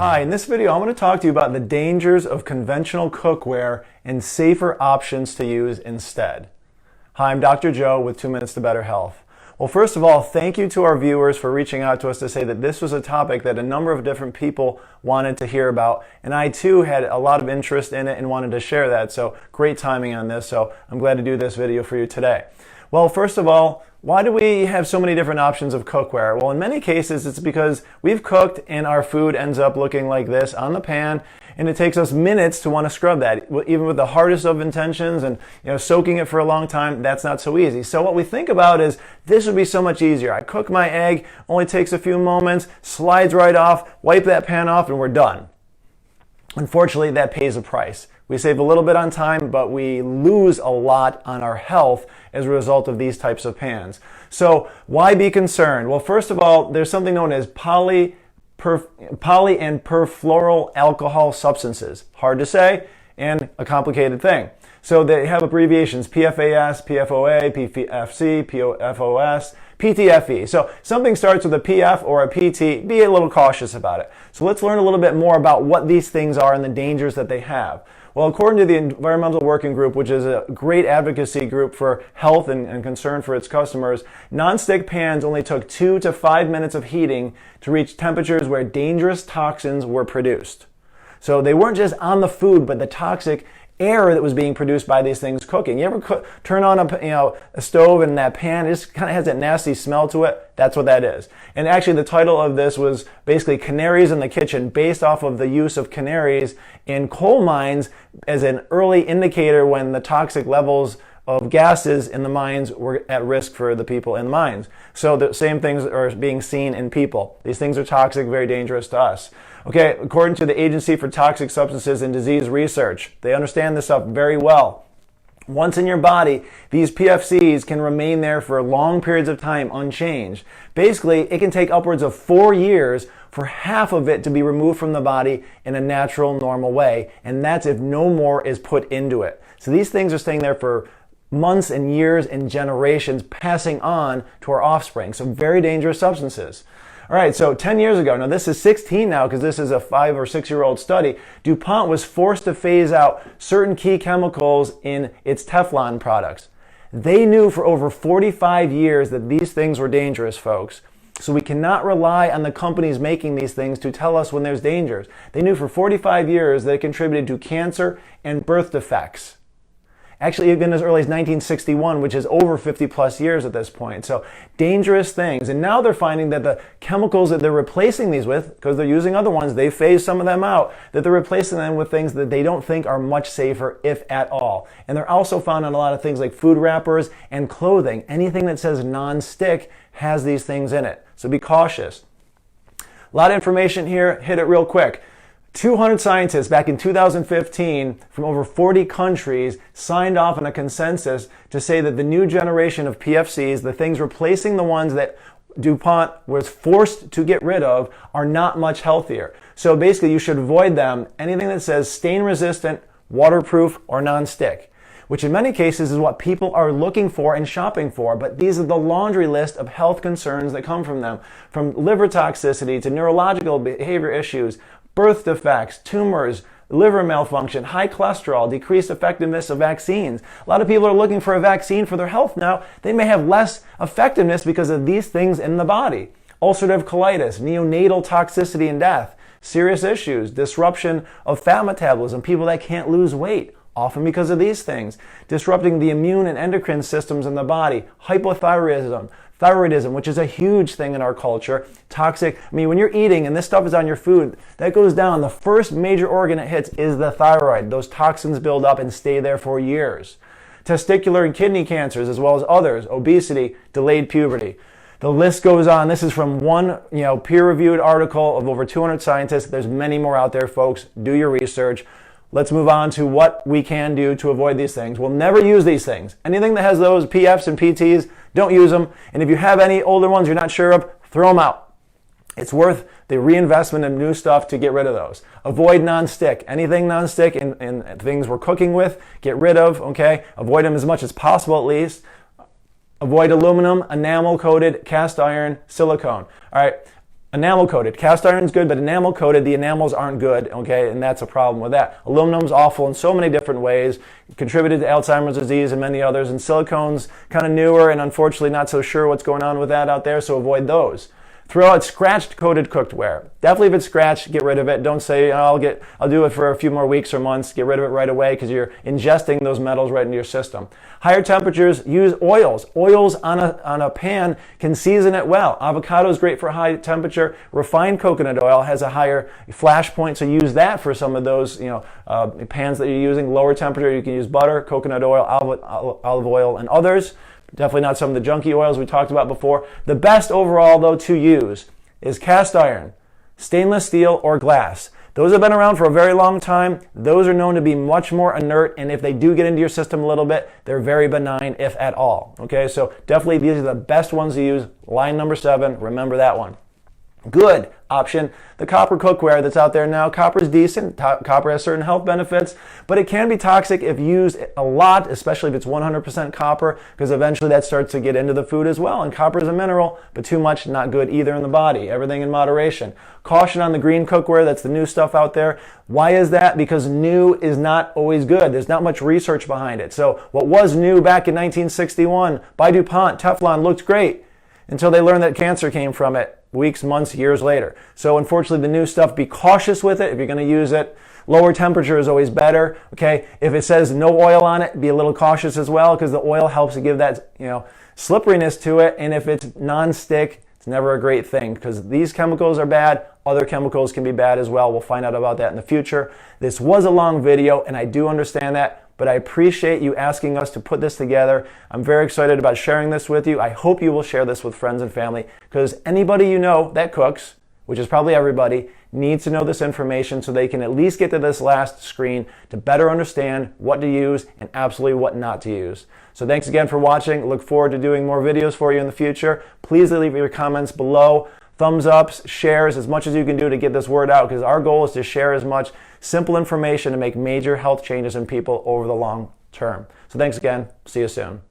Hi, in this video I'm going to talk to you about the dangers of conventional cookware and safer options to use instead. Hi, I'm Dr. Joe with 2 Minutes to Better Health. Well, first of all, thank you to our viewers for reaching out to us to say that this was a topic that a number of different people wanted to hear about, and I too had a lot of interest in it and wanted to share that, so great timing on this, so I'm glad to do this video for you today. Well, first of all, why do we have so many different options of cookware? Well, in many cases, it's because we've cooked and our food ends up looking like this on the pan, and it takes us minutes to want to scrub that. Even with the hardest of intentions and soaking it for a long time, that's not so easy. So what we think about is, this would be so much easier. I cook my egg, only takes a few moments, slides right off, wipe that pan off, and we're done. Unfortunately, that pays a price. We save a little bit on time, but we lose a lot on our health as a result of these types of pans. So why be concerned? Well, first of all, there's something known as poly and perfluoral alcohol substances. Hard to say and a complicated thing. So they have abbreviations: PFAS, PFOA, PFC, PFOS, PTFE. So something starts with a PF or a PT, be a little cautious about it. So let's learn a little bit more about what these things are and the dangers that they have. Well, according to the Environmental Working Group, which is a great advocacy group for health and concern for its customers, nonstick pans only took 2 to 5 minutes of heating to reach temperatures where dangerous toxins were produced. So they weren't just on the food, but the toxic air that was being produced by these things cooking. You ever turn on a stove and that pan just kind of has that nasty smell to it? That's what that is. And actually the title of this was basically Canaries in the Kitchen, based off of the use of canaries in coal mines as an early indicator when the toxic levels of gases in the mines were at risk for the people in the mines. So the same things are being seen in people. These things are toxic, very dangerous to us. Okay, according to the Agency for Toxic Substances and Disease Research, they understand this stuff very well. Once in your body, these PFCs can remain there for long periods of time unchanged. Basically, it can take upwards of 4 years for half of it to be removed from the body in a natural, normal way, and that's if no more is put into it. So these things are staying there for months and years and generations, passing on to our offspring. So very dangerous substances. All right, so 10 years ago, now this is 16 now because this is a 5 or 6 year old study, DuPont was forced to phase out certain key chemicals in its Teflon products. They knew for over 45 years that these things were dangerous, folks. So we cannot rely on the companies making these things to tell us when there's dangers. They knew for 45 years that it contributed to cancer and birth defects. Actually, even as early as 1961, which is over 50 plus years at this point. So dangerous things. And now they're finding that the chemicals that they're replacing these with, because they're using other ones, they phased some of them out, that they're replacing them with things that they don't think are much safer, if at all. And they're also found on a lot of things like food wrappers and clothing. Anything that says non-stick has these things in it. So be cautious. A lot of information here, hit it real quick. 200 scientists back in 2015 from over 40 countries signed off on a consensus to say that the new generation of PFCs, the things replacing the ones that DuPont was forced to get rid of, are not much healthier. So basically you should avoid them. Anything that says stain resistant, waterproof, or non-stick, which in many cases is what people are looking for and shopping for. But these are the laundry list of health concerns that come from them, from liver toxicity to neurological behavior issues, birth defects, tumors, liver malfunction, high cholesterol, decreased effectiveness of vaccines. A lot of people are looking for a vaccine for their health now. They may have less effectiveness because of these things in the body. Ulcerative colitis, neonatal toxicity and death, serious issues, disruption of fat metabolism, people that can't lose weight, often because of these things, disrupting the immune and endocrine systems in the body, hypothyroidism, which is a huge thing in our culture. Toxic, when you're eating and this stuff is on your food, that goes down. The first major organ it hits is the thyroid. Those toxins build up and stay there for years. Testicular and kidney cancers, as well as others, obesity, delayed puberty. The list goes on. This is from one peer-reviewed article of over 200 scientists. There's many more out there, folks. Do your research. Let's move on to what we can do to avoid these things. We'll never use these things. Anything that has those PFs and PTs, don't use them. And if you have any older ones you're not sure of, throw them out. It's worth the reinvestment in new stuff to get rid of those. Avoid non-stick. Anything non-stick in things we're cooking with, get rid of, okay? Avoid them as much as possible at least. Avoid aluminum, enamel-coated, cast iron, silicone. All right. Enamel coated. Cast iron's good, but enamel coated, the enamels aren't good, okay? And that's a problem with that. Aluminum's awful in so many different ways. It contributed to Alzheimer's disease and many others. And silicone's kind of newer and unfortunately not so sure what's going on with that out there, so avoid those. Throw out scratched coated cookware. Definitely if it's scratched, get rid of it. Don't say, oh, I'll do it for a few more weeks or months. Get rid of it right away because you're ingesting those metals right into your system. Higher temperatures, use oils. Oils on a pan can season it well. Avocado is great for high temperature. Refined coconut oil has a higher flash point, so use that for some of those pans that you're using. Lower temperature, you can use butter, coconut oil, olive oil, and others. Definitely not some of the junky oils we talked about before. The best overall, though, to use is cast iron, stainless steel, or glass. Those have been around for a very long time. Those are known to be much more inert, and if they do get into your system a little bit, they're very benign, if at all. Okay, so definitely these are the best ones to use. Line number 7, remember that one. Good option, the copper cookware that's out there now. Copper is decent. Copper has certain health benefits, but it can be toxic if used a lot, especially if it's 100% copper, because eventually that starts to get into the food as well. And copper is a mineral, but too much, not good either in the body. Everything in moderation. Caution on the green cookware. That's the new stuff out there. Why is that? Because new is not always good. There's not much research behind it. So what was new back in 1961 by DuPont, Teflon, looked great until they learned that cancer came from it. Weeks, months, years later. So unfortunately, the new stuff, be cautious with it if you're going to use it. Lower temperature is always better. Okay, if it says no oil on it, be a little cautious as well because the oil helps to give that slipperiness to it. And if it's non-stick, it's never a great thing because these chemicals are bad. Other chemicals can be bad as well. We'll find out about that in the future. This was a long video, and I do understand that. But I appreciate you asking us to put this together. I'm very excited about sharing this with you. I hope you will share this with friends and family because anybody you know that cooks, which is probably everybody, needs to know this information so they can at least get to this last screen to better understand what to use and absolutely what not to use. So thanks again for watching. Look forward to doing more videos for you in the future. Please leave your comments below. Thumbs ups, shares, as much as you can do to get this word out because our goal is to share as much simple information to make major health changes in people over the long term. So thanks again. See you soon.